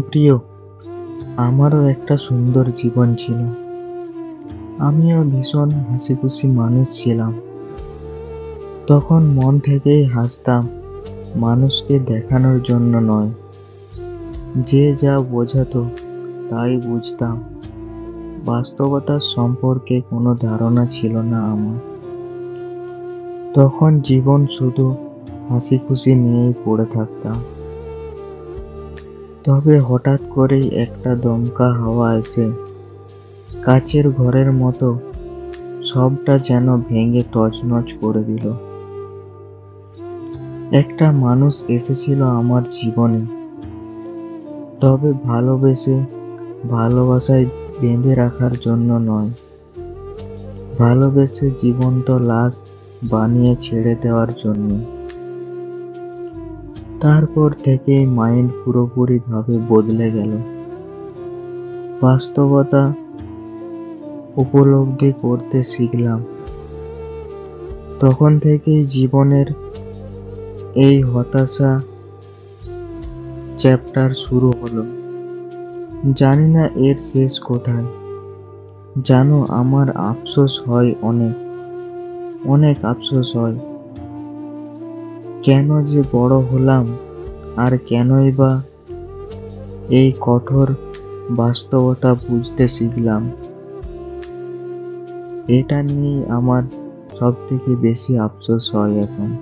প্রিয়, আমারও একটা সুন্দর জীবন ছিল। আমিও ভীষণ হাসিখুশি মানুষ ছিলাম। তখন মন থেকেই হাসতাম, মানুষকে দেখানোর জন্য নয়। যে যা বোঝাতো তাই বুঝতাম। বাস্তবতার সম্পর্কে কোনো ধারণা ছিল না আমার। তখন জীবন শুধু হাসিখুশি নিয়েই পড়ে থাকতাম। তবে হঠাৎ করেই একটা দমকা হাওয়া এসে কাচের ঘরের মতো সবটা যেন ভেঙে তছনছ করে দিল। একটা মানুষ এসেছিল আমার জীবনে, তবে ভালোবেসে ভালোবাসায় বেঁধে রাখার জন্য নয়, ভালোবেসে জীবন্ত লাশ বানিয়ে ছেড়ে দেওয়ার জন্য। তারপর থেকেই মাইন্ড পুরোপুরি ভাবে বদলে গেল। বাস্তবতা উপলব্ধি করতে শিখলাম। তখন থেকেই জীবনের এই হতাশা চ্যাপ্টার শুরু হলো। জানি না এর শেষ কোথায়। জানো, আমার আফসোস হয় অনেক, অনেক আফসোস হয়। কেন যে বড় হলাম, আর কেনই বা এই কঠোর বাস্তবতা বুঝতে শিখলাম। এটা নিয়েই আমার সব থেকে বেশি আফসোস হয় এখন।